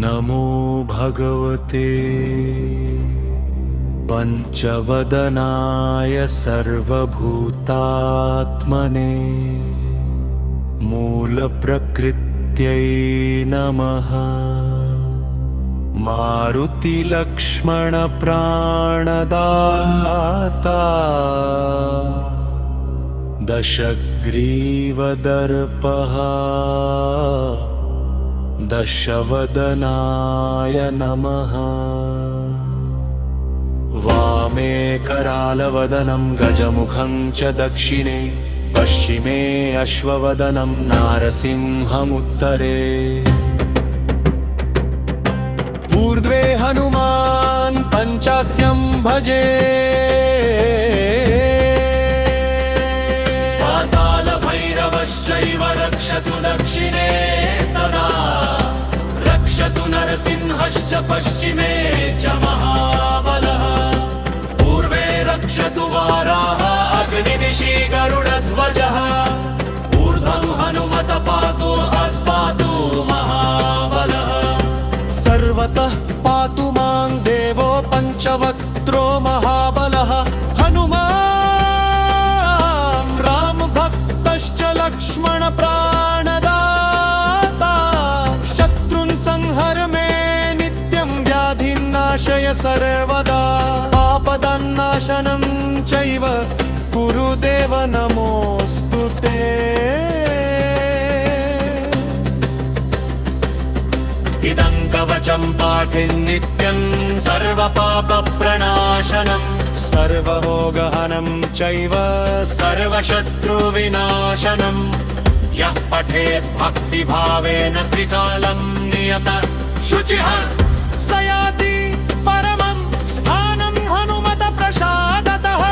नमो भगवते पंचवदनाय सर्वभूतात्मने मूलप्रकृत्यै नमः। मारुतिलक्ष्मणप्राणदाता दशग्रीवदर्पः दशवदनाय नमः। वामे करालवदनं गजमुखं च दक्षिणे पश्चिमे अश्ववदनं नारसिंहमुत्तरे। ऊर्ध्वे हनुमान् पञ्चास्यं भजे पातालभैरवश्चैव रक्षतु दक्षिणे सदा। रक्षतु नरसिंहश्च पश्चिमे च महाबलः। पूर्वे रक्षतु वाराः अग्निदिशि गरुडध्वजः। ऊर्ध्वं हनुमत पातु पातु महाबलः। सर्वतः पातु मां देवो पञ्चवक्त्रो महाबलः। हनुमान् रामभक्तश्च लक्ष्मणप्राणदाता। शत्रुन् संहर मे नित्यं व्याधिन्नाशय सर्वदा। आपदन्नाशनं चैव कुरु देव नमोऽस्तु ते। इदं कवचं पाठिन्नित्यं सर्वपापप्रणाशनं। सर्वरोगहनं चैव सर्वशत्रुविनाशनं। यः पठेत् भक्तिभावेन त्रिकालं नियतः शुचिः स याति परमं स्थानं हनुमत प्रसादतः।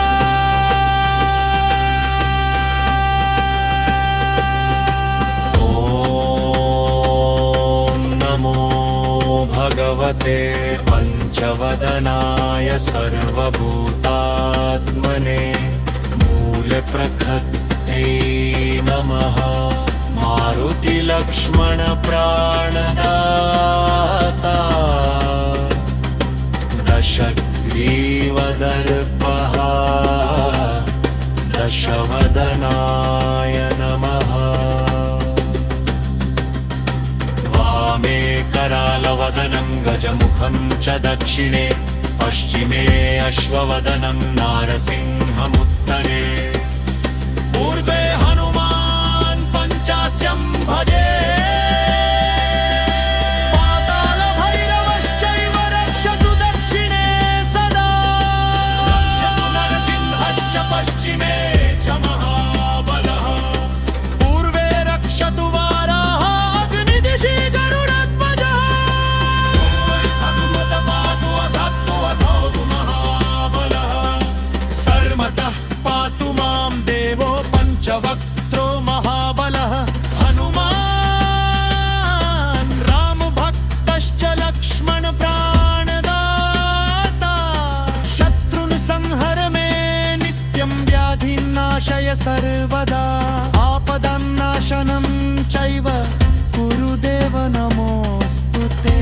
भगवते पंचवदनाय सर्वभूतात्मने मूलप्रकृत्यै नमः। मारुतिलक्ष्मणप्राणदाता दशग्रीवदर्पः दशवदनाय नमः। वामे करालवदनं गजमुखं च दक्षिणे पश्चिमे अश्ववदनं नारसिंहमुत्तरे। ऊर्ध्वे हनुमान् पञ्चास्यं भजे पातालभैरवश्चैव रक्षतु दक्षिणे सदा। रक्षतु नरसिंहश्च पश्चिमे च महाबलः। पूर्वे रक्षतु वाराः अग्निदिशि गरुडध्वजः। हनुमत पातु महाबलः। सर्वतः पातु मां देवो पञ्चवक्त्रो महाबलः। हनुमान् रामभक्तश्च लक्ष्मणप्राणदाता। शत्रुन् संहर मे नित्यं व्याधिन्नाशय सर्वदा। आपदन्नाशनं चैव कुरु देव नमोऽस्तु ते।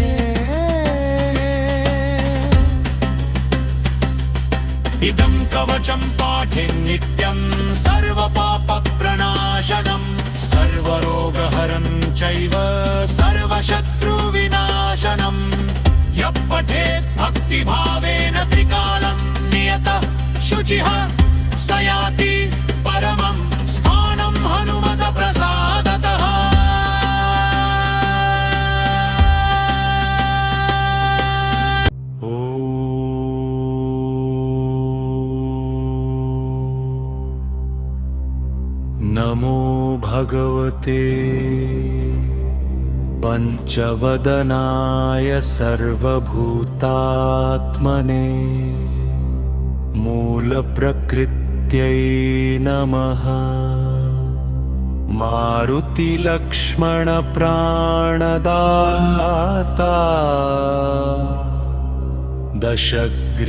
इदं कवचं पाठिन्नित्यं सर्वपापप्रणाशनं। सर्वरोगहरं चैव सर्वशत्रुविनाशनं। यः पठेत् भक्तिभावेन त्रिकालं नियतः शुचिः स याति परमं स्थानं हनुमत प्रसादतः। नमो भगवते पंचवदनाय सर्वभूतात्मने मूलप्रकृत्यै नमः। मारुतिलक्ष्मणप्राणदाता दशग्रीवदर्पः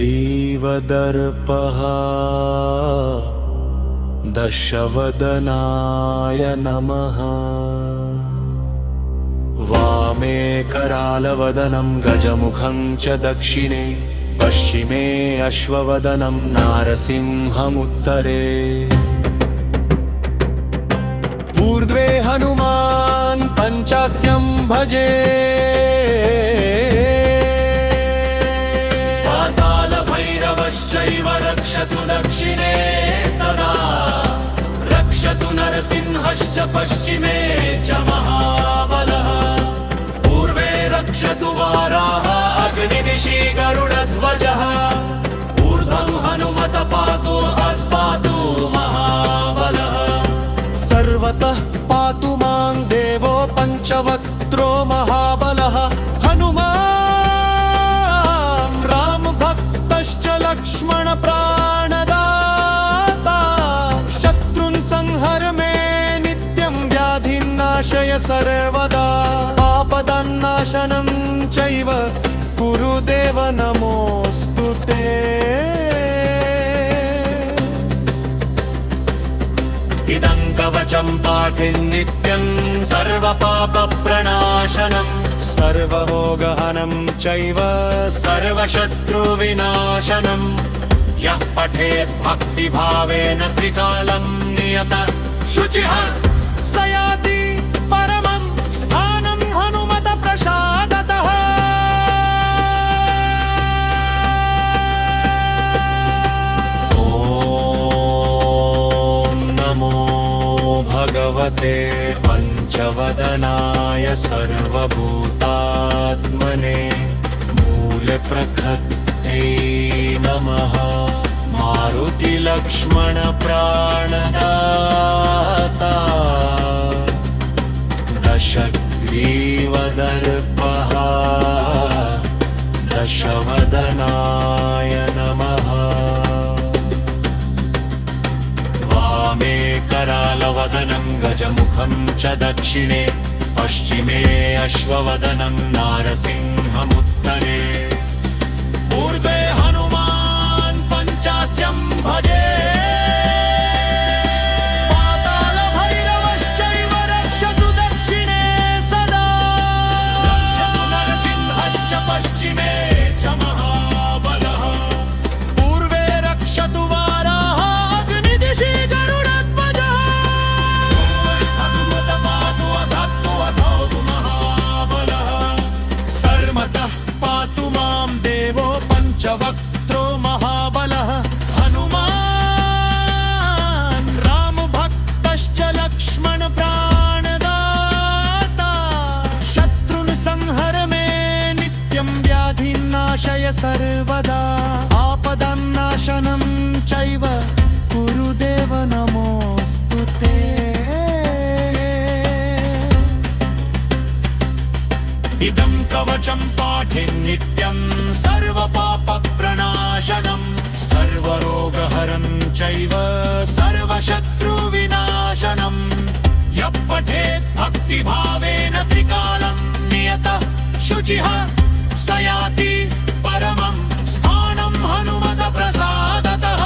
दशवदनाय नमः वामे करालवदनं गजमुखं च दक्षिणे पश्चिमे अश्ववदनं नारसिंहमुत्तरे ऊर्ध्वे हनुमान् पञ्चास्यं भजे पातालभैरवश्चैव रक्षतु दक्षिणे सदा रक्षतु नरसिंहश्च पश्चिमे च महाबलः पूर्वे रक्षतु वाराः अग्निदिशि गरुडध्वजः ऊर्ध्वं हनुमत पातु पातु महाबलः सर्वतः पातु मां देवो पञ्चवक्त्रो महाबलः हनुमान् रामभक्तश्च लक्ष्मणप्राणदाता शत्रुन् संहर मे नित्यं व्याधिन्नाशय सर्वदा आपदन्नाशनं चैव कुरु देव नमोऽस्तु ते इदं कवचं पाठिन्नित्यं सर्वपापप्रणाशनं सर्वभोगहनं चैव सर्वशत्रुविनाशनं यः पठेत् भक्तिभावेन त्रिकालं नियतः शुचिः स याति परमं स्थानं हनुमत प्रसादतः भगवते पञ्चवदनाय सर्वभूतात्मने मूलप्रकृत्यै नमः मारुतिलक्ष्मणप्राणदाता दशग्रीवदर्पः दशवदनाय नमः वामे करालवदनं गजमुखं च दक्षिणे पश्चिमे अश्ववदनं नारसिंहमुत्तरे ऊर्ध्वे हनुमान् पञ्चास्यं भजे पातालभैरवश्चैव रक्षतु दक्षिणे सदा रक्षतु नरसिंहश्च पश्चिमे च महाबलः पूर्वे रक्षतु वाराः अग्निदिशि पातु मां देवो पञ्चवक्त्रो महाबलः हनुमान् रामभक्तश्च लक्ष्मणप्राणदाता शत्रुन् संहर मे नित्यं व्याधिन्नाशय सर्वदा आपदन्नाशनं चैव कुरु देव नमोऽस्तु ते इदं कवचं पाठिन्नित्यं सर्वपापप्रणाशनं सर्वरोगहरं चैव सर्वशत्रुविनाशनं यः पठेत् भक्तिभावेन त्रिकालं नियतः शुचिः स याति परमं स्थानं हनुमत प्रसादतः